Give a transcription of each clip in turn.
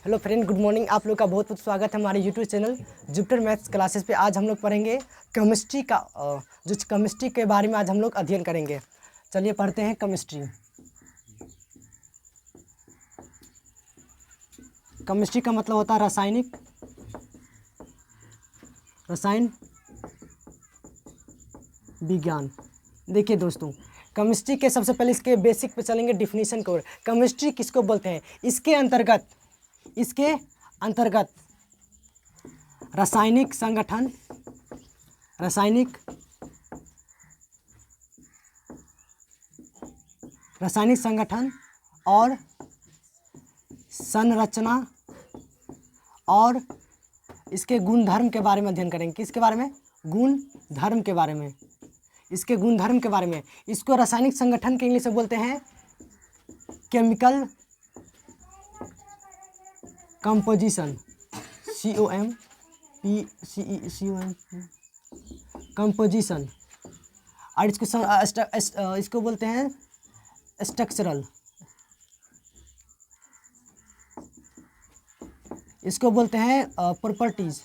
Hello friend, good morning. आप लोग का बहुत बहुत स्वागत है हमारे YouTube channel Jupiter maths classes पे। आज हम लोग पढ़ेंगे केमिस्ट्री का जो केमिस्ट्री के बारे में आज हम लोग अध्ययन करेंगे। चलिए पढ़ते हैं केमिस्ट्री। केमिस्ट्री का मतलब होता है रसायन विज्ञान। देखिए दोस्तों, केमिस्ट्री के सबसे पहले इसके बेसिक पे चलेंगे, डिफिनीशन को। केमिस्ट्री किसको बोलते हैं? इसके अंतर्गत रासायनिक संगठन और संरचना और इसके गुणधर्म के बारे में अध्ययन करेंगे। किसके बारे में? गुणधर्म के बारे में। इसके गुणधर्म के बारे में। इसको रासायनिक संगठन के इंग्लिश में बोलते हैं केमिकल कंपोजिशन, कंपोजिशन। और इसको बोलते हैं स्ट्रक्चरल, इसको बोलते हैं प्रॉपर्टीज।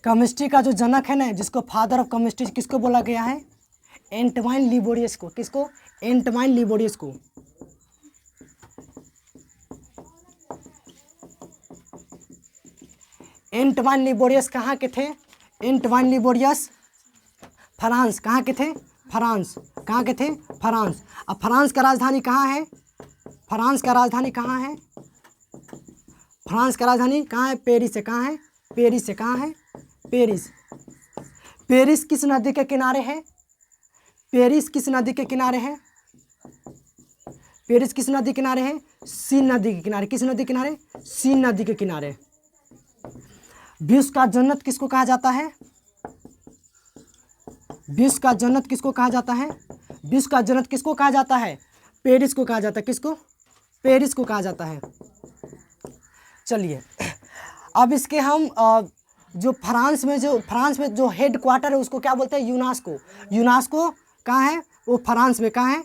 केमिस्ट्री का जो जनक है ना, जिसको फादर ऑफ केमिस्ट्री किसको बोला गया है? एंटवाइन लिबोरियस को। किसको? एंटवाइन लिबोरियस को। एंटवाइन लिबोरियस कहाँ के थे? एंटवाइन लिबोरियस फ्रांस। कहाँ के थे? फ्रांस। कहाँ के थे? फ्रांस। अब फ्रांस का राजधानी कहाँ है? फ्रांस का राजधानी कहाँ है? फ्रांस का राजधानी कहाँ है? पेरिस है। कहाँ है? पेरिस है। कहाँ है? पेरिस। पेरिस किस नदी के किनारे है? पेरिस किस नदी के किनारे है? पेरिस किस नदी के किनारे है? सीन नदी के किनारे। किस नदी के किनारे? सीन नदी के किनारे। विश्व का जन्नत किसको कहा जाता है? विश्व का जन्नत किसको कहा जाता है? विश्व का जन्नत किसको कहा जाता है? पेरिस को कहा जाता है। किसको? पेरिस को कहा जाता है। चलिए, अब इसके हम जो फ्रांस में जो हेड क्वार्टर है उसको क्या बोलते हैं? यूनेस्को। यूनेस्को कहाँ है? वो फ्रांस में। कहाँ है?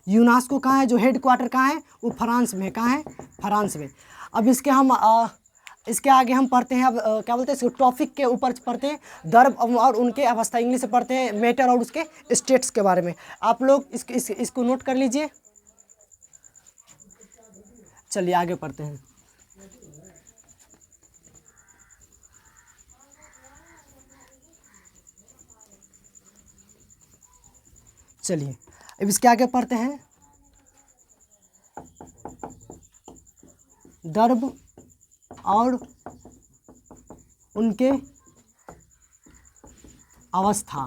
यूनेस्को कहाँ है? जो हेड क्वार्टर कहाँ है? वो फ्रांस में। कहाँ है? फ्रांस में। अब इसके आगे हम पढ़ते हैं। अब क्या बोलते हैं इसको? टॉपिक के ऊपर पढ़ते हैं, द्रव और उनके अवस्था। इंग्लिश से पढ़ते हैं मैटर और उसके स्टेट्स के बारे में। आप लोग इसको नोट कर लीजिए। चलिए आगे पढ़ते हैं। चलिए अब इसके आगे पढ़ते हैं द्रव और उनके अवस्था।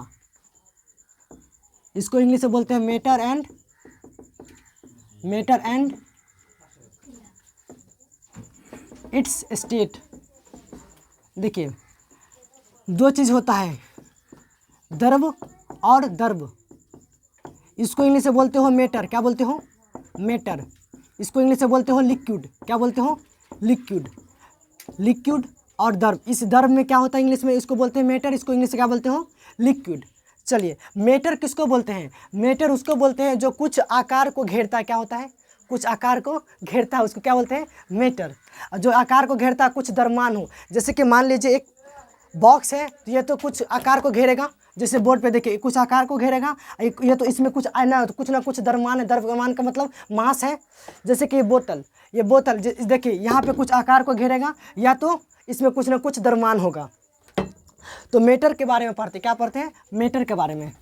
इसको इंग्लिश में बोलते हैं मैटर एंड इट्स स्टेट। देखिए, दो चीज़ होता है, द्रव और द्रव। इसको इंग्लिश में बोलते हो मैटर। क्या बोलते हो? मैटर। इसको इंग्लिश में बोलते हो लिक्विड। क्या बोलते हो? लिक्विड और द्रव। इस द्रव में क्या होता है? इंग्लिश में इसको बोलते हैं मैटर, इसको इंग्लिश में क्या बोलते हो? लिक्विड। चलिए, मैटर किसको बोलते हैं? मैटर उसको बोलते हैं जो कुछ आकार को घेरता है। क्या होता है? कुछ आकार को घेरता है, उसको क्या बोलते हैं? मैटर। जो आकार को घेरता है, कुछ द्रव्यमान हो। जैसे कि मान लीजिए एक बॉक्स है, तो ये तो कुछ आकार को घेरेगा। जैसे बोर्ड पे देखिए, कुछ आकार को घेरेगा। ये तो इसमें कुछ कुछ ना कुछ द्रव्यमान है। द्रव्यमान का मतलब मास है। जैसे कि ये बोतल देखिए, यहाँ पे कुछ आकार को घेरेगा, या तो इसमें कुछ ना कुछ द्रव्यमान होगा। तो मैटर के बारे में पढ़ते। क्या पढ़ते हैं? मैटर के बारे में।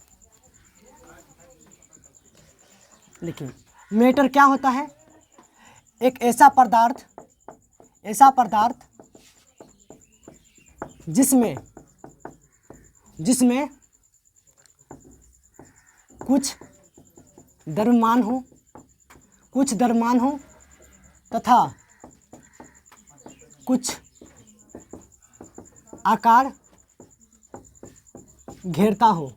देखिए, मैटर क्या होता है? एक ऐसा पदार्थ जिसमें कुछ द्रव्यमान हो तथा कुछ आकार घेरता हो,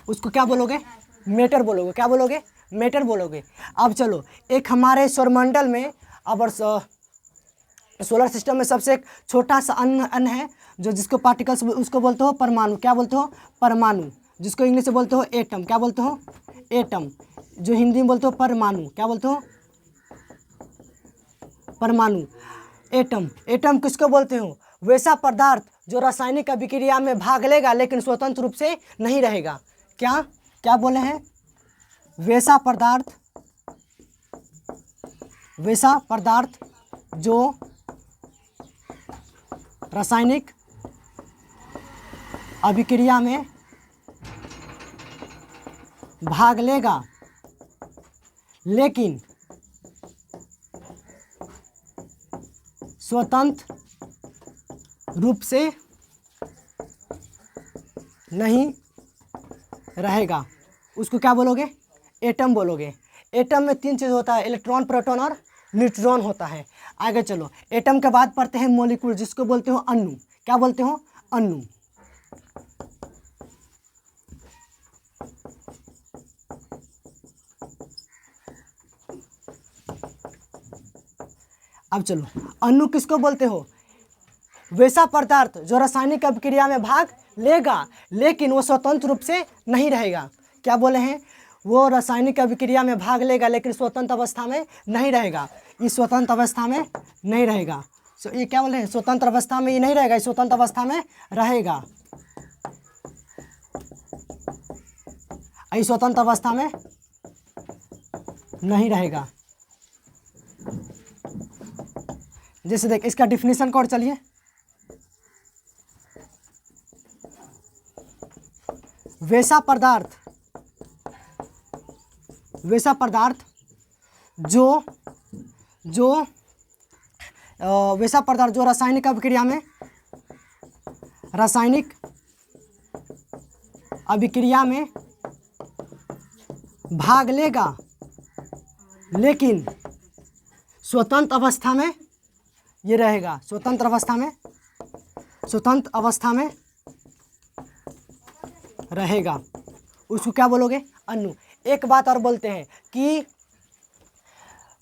उसको क्या बोलोगे? मैटर बोलोगे। क्या बोलोगे? मैटर बोलोगे। अब चलो, एक हमारे सौरमंडल में, अब सोलर सिस्टम में सबसे एक छोटा सा अण है जो जिसको पार्टिकल्स उसको बोलते हो परमाणु। क्या बोलते हो? परमाणु। जिसको इंग्लिश में बोलते हो एटम, क्या बोलते हो? एटम। जो हिंदी में बोलते हो परमाणु, क्या बोलते हो? परमाणु। एटम, एटम किसको बोलते हो? वैसा पदार्थ जो रासायनिक अभिक्रिया में भाग लेगा लेकिन स्वतंत्र रूप से नहीं रहेगा। क्या क्या बोले हैं? वैसा पदार्थ, वैसा पदार्थ जो रासायनिक अभिक्रिया में भाग लेगा लेकिन स्वतंत्र रूप से नहीं रहेगा, उसको क्या बोलोगे? एटम बोलोगे। एटम में 3 चीज़ होता है, इलेक्ट्रॉन, प्रोटॉन और न्यूट्रॉन होता है। आगे चलो, एटम के बाद पढ़ते हैं मॉलिक्यूल, जिसको बोलते हो अणु। क्या बोलते हो? अणु। अब चलो, अणु किसको बोलते हो? वैसा पदार्थ जो रासायनिक अभिक्रिया में भाग लेगा लेकिन वो स्वतंत्र रूप से नहीं रहेगा। क्या बोले हैं? वो रासायनिक अभिक्रिया में भाग लेगा लेकिन स्वतंत्र अवस्था में नहीं रहेगा। इस स्वतंत्र अवस्था में नहीं रहेगा। ये क्या बोले हैं? स्वतंत्र अवस्था में ये नहीं रहेगा, इस स्वतंत्र अवस्था में रहेगा। इस स्वतंत्र अवस्था में नहीं रहेगा। जैसे देख, इसका डिफिनीशन को और चलिए। वैसा पदार्थ, वैसा पदार्थ जो वैसा पदार्थ जो रासायनिक अभिक्रिया में, रासायनिक अभिक्रिया में भाग लेगा लेकिन स्वतंत्र अवस्था में ये रहेगा। स्वतंत्र अवस्था में, स्वतंत्र अवस्था में रहेगा, उसको क्या बोलोगे? अणु। एक बात और बोलते हैं कि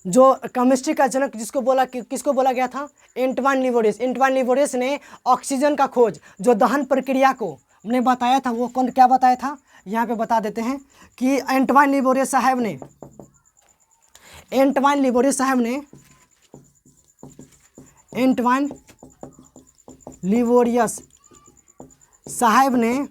जो केमिस्ट्री का जनक जिसको बोला, किसको बोला गया था? एंटवान लिवोरियस। एंटवान लिवोरियस ने ऑक्सीजन का खोज, जो दहन प्रक्रिया को ने बताया था, वो कौन, क्या बताया था? यहाँ पे बता देते हैं कि एंटवान लिवोरियस साहब ने, एंटवान लिवोरियस साहब ने, एंटवान लिवोरियस साहब ने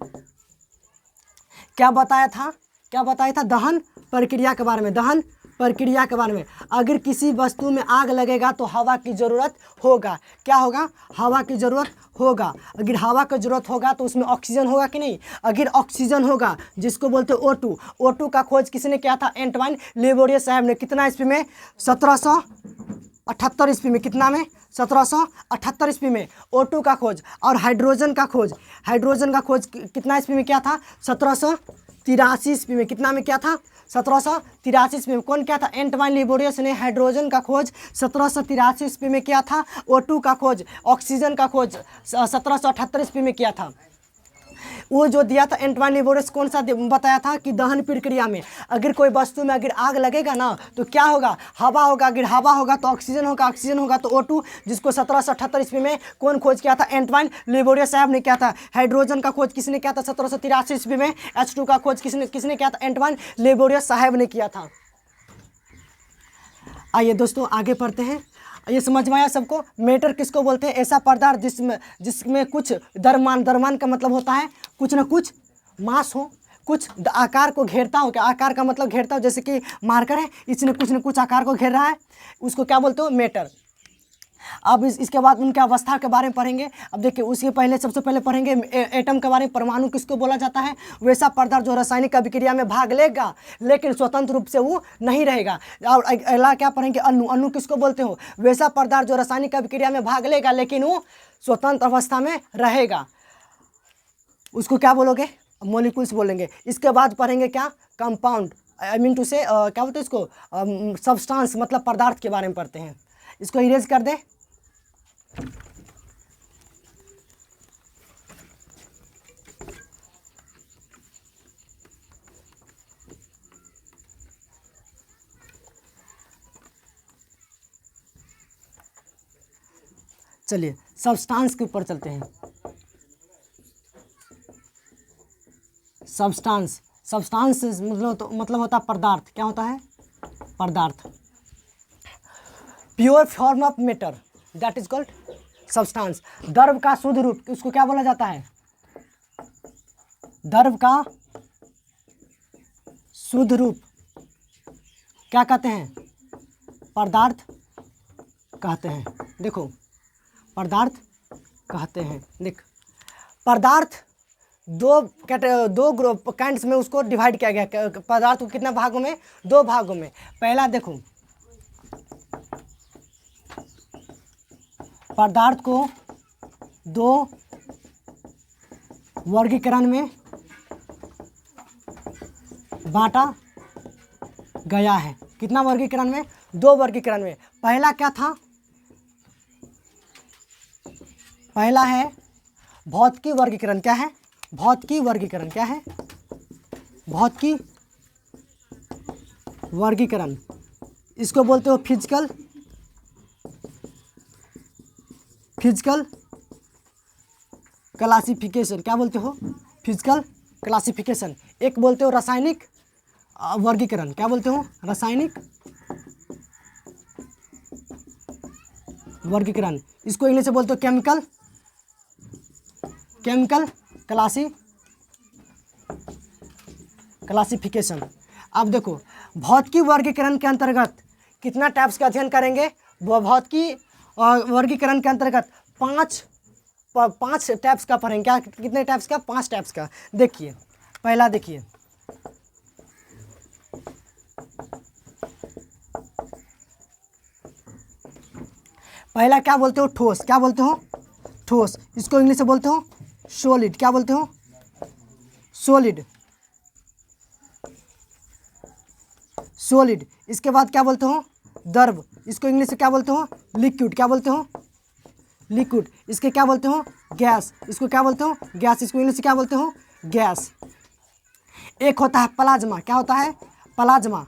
क्या बताया था? क्या बताया था? दहन प्रक्रिया के बारे में, दहन प्रक्रिया के बारे में। अगर किसी वस्तु में आग लगेगा तो हवा की ज़रूरत होगा। क्या होगा? हवा की ज़रूरत होगा। अगर हवा की ज़रूरत होगा तो उसमें ऑक्सीजन होगा कि नहीं? अगर ऑक्सीजन होगा, जिसको बोलते हैं O2, O2 का खोज किसने किया था? एंटवान लिवोरियस साहब ने। कितना ईस्वी में? 1778 ईस्वी में। कितना में? 1778 ईस्वी में O2 का खोज। और हाइड्रोजन का खोज, हाइड्रोजन का खोज कितना ईस्वी में किया था? 1783 ईस्वी में। कितना में किया था? 1783 ईस्वी में। कौन किया था? एंटवान लिवोरियस ने हाइड्रोजन का खोज 1783 ईस्वी में किया था। O2 का खोज, ऑक्सीजन का खोज 1778 ईस्वी में किया था। वो जो दिया था एंटवान लिवोरियस, कौन सा बताया था? कि दहन प्रक्रिया में अगर कोई वस्तु में अगर आग लगेगा ना तो क्या होगा? हवा होगा। अगर हवा होगा तो ऑक्सीजन होगा, ऑक्सीजन होगा तो O2, जिसको 1778 ईस्वी में कौन खोज किया था? एंटवान लिवोरियस साहब ने किया था। हाइड्रोजन का खोज किसने किया था? 1783 ईस्वी में। H2 का खोज किसने किया था? एंटवान लिवोरियस साहब ने किया था। आइए दोस्तों आगे पढ़ते हैं। ये समझ में आया सबको? मैटर किसको बोलते हैं? ऐसा पदार्थ जिसमें कुछ द्रव्यमान, द्रव्यमान का मतलब होता है कुछ ना कुछ मास हो, कुछ आकार को घेरता हो। क्या आकार का मतलब? घेरता हो। जैसे कि मार्कर है, इसने कुछ न कुछ आकार को घेर रहा है, उसको क्या बोलते हो? मैटर। अब इसके बाद उनके अवस्था के बारे में पढ़ेंगे। अब देखिए, उसके पहले सबसे पहले पढ़ेंगे एटम के बारे में। परमाणु किसको बोला जाता है? वैसा पदार्थ जो रासायनिक अभिक्रिया में भाग लेगा लेकिन स्वतंत्र रूप से वो नहीं रहेगा। और अगला क्या पढ़ेंगे? अणु। अणु किसको बोलते हो? वैसा पदार्थ जो रासायनिक अभिक्रिया में भाग लेगा लेकिन वो स्वतंत्र अवस्था में रहेगा, उसको क्या बोलोगे? मॉलिक्यूल्स बोलेंगे। इसके बाद पढ़ेंगे क्या? कंपाउंड, आई मीन टू से क्या बोलते हैं इसको? सब्सटेंस, मतलब पदार्थ के बारे में पढ़ते हैं। इसको इरेज कर दे। चलिए सब्सटेंस के ऊपर चलते हैं। सब्सटेंस, सब्सटेंस मतलब होता है पदार्थ, क्या होता है? पदार्थ। Pure form of matter that is called substance. द्रव का शुद्ध रूप उसको क्या बोला जाता है? द्रव का शुद्ध रूप क्या कहते हैं? पदार्थ कहते हैं। देखो पदार्थ कहते हैं। देख पदार्थ दो ग्रुप कैंट्स में उसको डिवाइड किया गया। पदार्थ को कितने भागों में? 2 भागों में। पहला देखो पदार्थ को 2 वर्गीकरण में बांटा गया है। कितना वर्गीकरण में? 2 वर्गीकरण में। पहला क्या था? पहला है भौतिकी वर्गीकरण। क्या है? भौतिकी वर्गीकरण। क्या है? भौतिकी वर्गीकरण। इसको बोलते हो फिजिकल क्लासिफिकेशन। क्या बोलते हो? Physical classification. एक बोलते हो रासायनिक वर्गीकरण। क्या बोलते हो? रासायनिक वर्गीकरण। इसको इंग्लिश में बोलते हो केमिकल क्लासिफिकेशन। अब देखो भौतिकी वर्गीकरण के अंतर्गत कितना टाइप्स का अध्ययन करेंगे? भौतिकी वर्गीकरण के अंतर्गत 5 टाइप्स का पढ़ेंगे। क्या? कितने टाइप्स का? 5 टाइप्स का। देखिए पहला देखिए पहला क्या बोलते हो? ठोस। क्या बोलते हो? ठोस। इसको इंग्लिश में बोलते हो सॉलिड। क्या बोलते हो? सॉलिड। इसके बाद क्या बोलते हो? द्रव। इसको इंग्लिश में क्या बोलते हो? लिक्विड। क्या बोलते हो? लिक्विड। इसके क्या बोलते हो? गैस। इसको क्या बोलते हो? गैस। इसको इंग्लिश में क्या बोलते हो? गैस। एक होता है प्लाज्मा। क्या होता है? प्लाज्मा।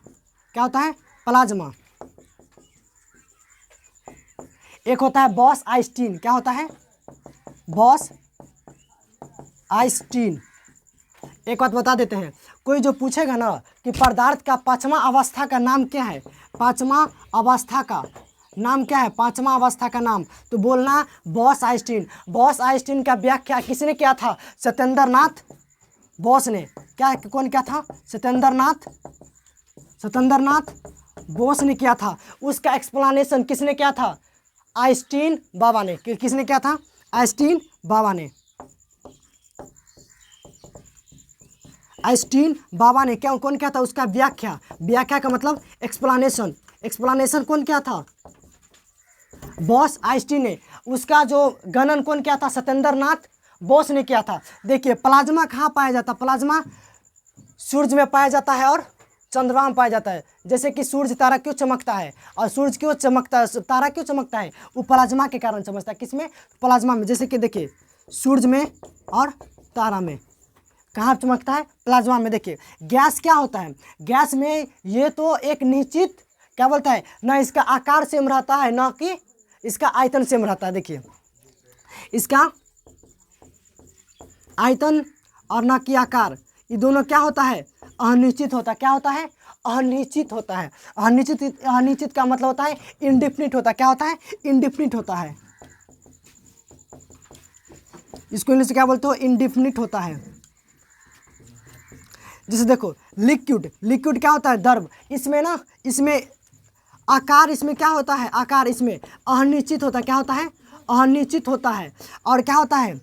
क्या होता है? प्लाज्मा। एक होता है बॉस आइंस्टीन। क्या होता है? Boss Einstein. एक बात बता देते हैं, कोई जो पूछेगा ना कि पदार्थ का 5वां अवस्था का नाम क्या है? 5वां अवस्था का नाम क्या है? 5वां अवस्था का नाम तो बोलना बॉस आइंस्टीन। बॉस आइंस्टीन का व्याख्या किसने किया था? सत्येंद्रनाथ बोस ने। क्या? कौन क्या था? सत्येंद्रनाथ बोस ने किया था। उसका एक्सप्लेनेशन किसने किया था? आइंस्टीन बाबा ने। किसने किया था? आइंस्टीन बाबा ने। आइंस्टीन बाबा ने क्या कौन किया था? उसका व्याख्या का मतलब एक्सप्लेनेशन कौन किया था? बॉस आइंस्टीन ने। उसका जो गणन कौन किया था? सत्येंद्रनाथ बोस ने किया था। देखिए प्लाज्मा कहाँ पाया जाता? प्लाज्मा सूरज में पाया जाता है और चंद्रमा में पाया जाता है। जैसे कि सूरज तारा क्यों चमकता है और सूरज क्यों चमकता है, तारा क्यों चमकता है? वो प्लाज्मा के कारण चमकता है। किसमें? प्लाज्मा में। जैसे कि देखिए सूरज में और तारा में कहाँ चमकता है? प्लाज्मा में। देखिए गैस क्या होता है? गैस में ये तो एक निश्चित क्या बोलता है ना, इसका आकार सेम रहता है ना कि इसका आयतन सेम रहता है। देखिए इसका आयतन और ना कि आकार, ये दोनों क्या होता है? अनिश्चित होता है। क्या होता है? अनिश्चित होता है। अनिश्चित का मतलब होता है इंडेफिनिट होता है। क्या होता है? इंडेफिनिट होता है। इसको इंग्लिश में क्या बोलते हो? इंडेफिनिट होता है। जैसे देखो लिक्विड क्या होता है? द्रव। इसमें आकार इसमें क्या होता है? आकार इसमें अनिश्चित होता है। क्या होता है? अनिश्चित होता है। और क्या होता है?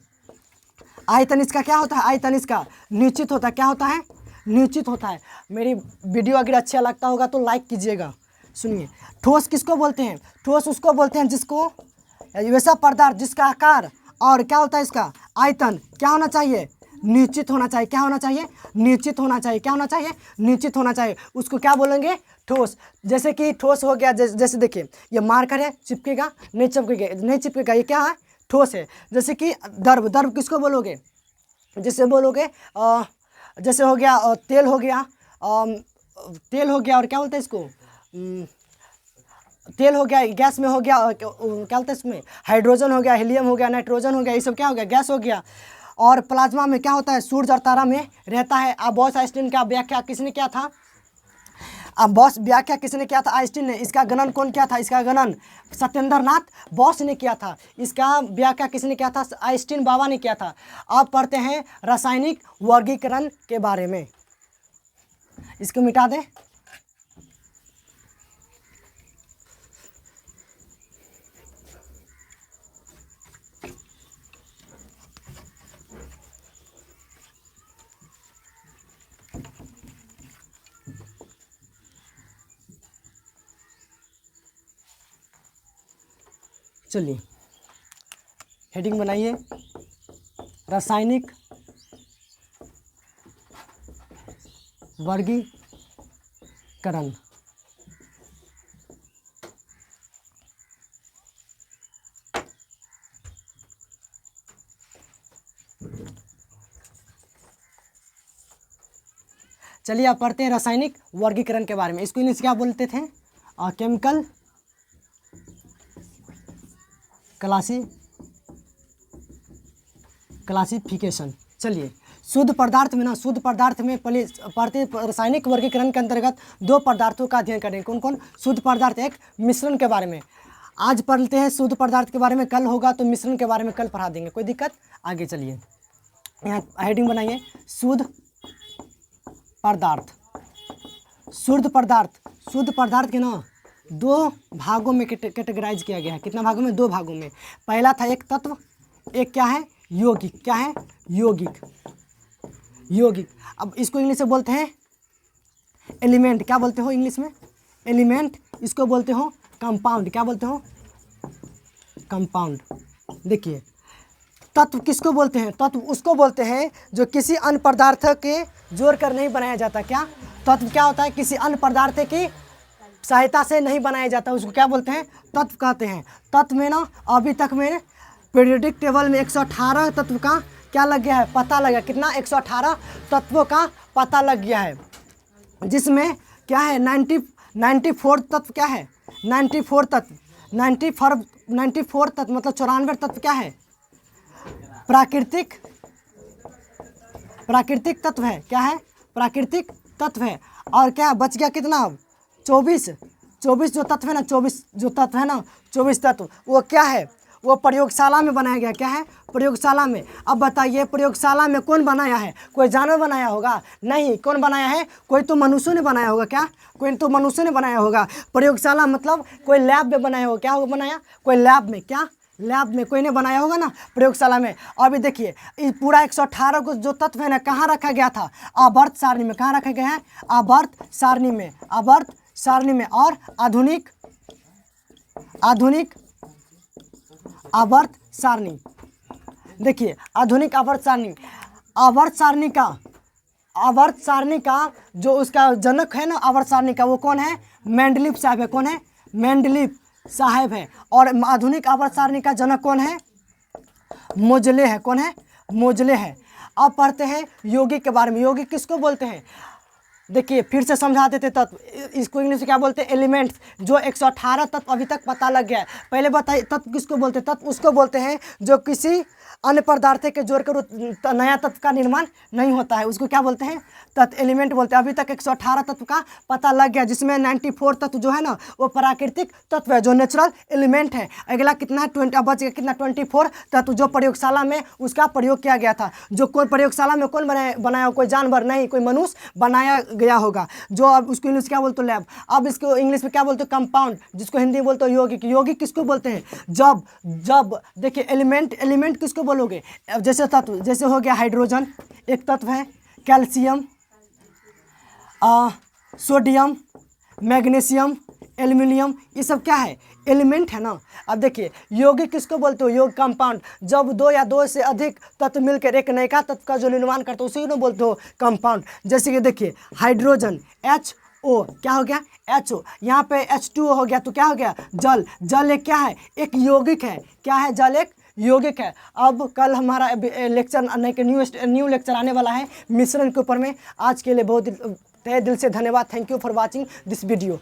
आयतन इसका क्या होता है? आयतन इसका निश्चित होता है। क्या होता है? निश्चित होता है। मेरी वीडियो अगर अच्छा लगता होगा तो लाइक कीजिएगा। सुनिए ठोस किसको बोलते हैं? ठोस उसको बोलते हैं जिसको वैसा पदार्थ जिसका आकार और क्या होता है इसका आयतन क्या होना चाहिए? निश्चित होना चाहिए। क्या होना चाहिए? निश्चित होना चाहिए। क्या होना चाहिए? निश्चित होना चाहिए। उसको क्या बोलेंगे? ठोस। जैसे कि ठोस हो गया, जैसे देखिए ये मार्कर है, चिपकेगा नहीं? चिपकेगा। ये क्या है? ठोस है। जैसे कि द्रव किसको बोलोगे? जैसे बोलोगे जैसे हो गया तेल हो गया और क्या बोलते हैं इसको? तेल हो गया, गैस में हो गया क्या बोलते हैं इसमें? हाइड्रोजन हो गया, हीलियम हो गया, नाइट्रोजन हो गया, ये सब क्या हो गया? गैस हो गया। और प्लाज्मा में क्या होता है, सूरज और तारा में रहता है। अब बॉस आइंस्टीन का व्याख्या किसने किया था, अब बॉस व्याख्या किसने किया था, आइंस्टीन ने। इसका गणन कौन किया था, इसका गणन सत्येंद्र नाथ बॉस ने किया था। इसका व्याख्या किसने किया था, आइंस्टीन बाबा ने किया था। अब पढ़ते हैं रासायनिक वर्गीकरण के बारे में। इसको मिटा दें। चलिए हेडिंग बनाइए, रासायनिक वर्गीकरण। चलिए आप पढ़ते हैं रासायनिक वर्गीकरण के बारे में। इसको इंग्लिश क्या बोलते थे, केमिकल क्लासिफिकेशन। चलिए शुद्ध पदार्थ में ना, शुद्ध पदार्थ में पहले पढ़ते रासायनिक वर्गीकरण के अंतर्गत दो पदार्थों का अध्ययन करेंगे। कौन कौन, शुद्ध पदार्थ, एक मिश्रण के बारे में। आज पढ़ते हैं शुद्ध पदार्थ के बारे में, कल होगा तो मिश्रण के बारे में कल पढ़ा देंगे, कोई दिक्कत। आगे चलिए, यहाँ हेडिंग बनाइए, शुद्ध पदार्थ। शुद्ध पदार्थ, शुद्ध पदार्थ के ना दो भागों में कैटेगराइज किया गया है। कितना भागों में, दो भागों में। पहला था एक तत्व, एक क्या है, यौगिक। क्या है, यौगिक। यौगिक, अब इसको इंग्लिश में बोलते हैं एलिमेंट। क्या बोलते हो इंग्लिश में, एलिमेंट। इसको बोलते हो कंपाउंड। क्या बोलते हो, कंपाउंड। देखिए तत्व किसको बोलते हैं, तत्व उसको बोलते हैं जो किसी अन्य पदार्थ के जोड़कर नहीं बनाया जाता। क्या, तत्व क्या होता है, किसी अन्य पदार्थ की सहायता से नहीं बनाया जाता, उसको क्या बोलते हैं, तत्व कहते हैं। तत्व में ना अभी तक में पीरियोडिक टेबल में 118 तत्व का क्या लग गया है, पता लगा। कितना, 118 तत्वों का पता लग गया है, जिसमें क्या है 94 तत्व। क्या है, 94 तत्व। 94 तत्व मतलब 94 तत्व क्या है, प्राकृतिक तत्व है। क्या है, प्राकृतिक तत्व है। और क्या बच गया कितना, अब 24 जो तत्व है ना, 24 तत्व, वो क्या है, वो प्रयोगशाला में बनाया गया। क्या है, प्रयोगशाला में। अब बताइए प्रयोगशाला में कौन बनाया है, कोई जानवर बनाया होगा, नहीं। कौन बनाया है, कोई तो मनुष्य ने बनाया होगा। क्या, कोई तो मनुष्य ने बनाया होगा। प्रयोगशाला मतलब कोई लैब में बनाया होगा। क्या होगा बनाया, कोई लैब में। क्या, लैब में कोई ने बनाया होगा ना, प्रयोगशाला में। अभी देखिए इस पूरा 118 को जो तत्व है ना, कहाँ रखा गया था, आवर्त सारणी में। कहाँ रखा गया है, आवर्त सारणी में। आवर्त सारणी में। और आधुनिक आवर्त सारणी। देखिए आधुनिक आवर्त सारणी, आवर्त सारणी का जो उसका जनक है ना, आवर्त सारणी का, वो कौन है, मेंडलीफ साहब है। कौन है, मेंडलीफ साहब है। और आधुनिक आवर्त सारणी का जनक कौन है, मोजले है। कौन है, मोजले है। अब पढ़ते हैं यौगिक के बारे में। यौगिक किसको बोलते हैं, देखिए फिर से समझा देते तत्व। इसको इंग्लिश में क्या बोलते हैं, एलिमेंट्स। जो 118 तत्व अभी तक पता लग गया है। पहले बताइए तत्व किसको बोलते हैं, तत्व उसको बोलते हैं जो किसी अन्य पदार्थ के जोड़कर नया तत्व का निर्माण नहीं होता है, उसको क्या बोलते हैं, तत्व, एलिमेंट बोलते हैं। अभी तक 118 तत्व का पता लग गया, जिसमें 94 तत्व जो है ना, वो प्राकृतिक तत्व है, जो नेचुरल एलिमेंट है। अगला कितना, 20 बच गया कितना, 24 तत्व जो प्रयोगशाला में उसका प्रयोग किया गया था। जो कोई प्रयोगशाला में कौन बनाया, कोई जानवर नहीं, कोई मनुष्य बनाया गया होगा, जो अब उसको इंग्लिश क्या बोलते हो, लैब। अब इसको इंग्लिश में क्या बोलते हो, कंपाउंड, जिसको हिंदी में बोलते हो यौगिक। यौगिक किसको बोलते हैं, जब देखिए एलिमेंट किसको बोलोगे, जैसे तत्व, जैसे हो गया हाइड्रोजन एक तत्व है, कैल्शियम, सोडियम, मैग्नीशियम, एल्युमिनियम, ये सब क्या है, एलिमेंट है ना। अब देखिए यौगिक किसको बोलते हो, योग कंपाउंड। जब दो या दो से अधिक तत्व मिलकर एक नयका तत्व का जो निर्माण करते हो उसी को बोलते हो कंपाउंड। जैसे कि देखिए हाइड्रोजन HO, क्या हो गया, HO। यहाँ पे H2O हो गया, तो क्या हो गया, जल। जल एक क्या है, एक यौगिक है। क्या है, जल एक यौगिक है। अब कल हमारा लेक्चर न्यू लेक्चर आने वाला है मिश्रण के ऊपर में। आज के लिए बहुत तहे दिल से धन्यवाद। Thank you for watching this video.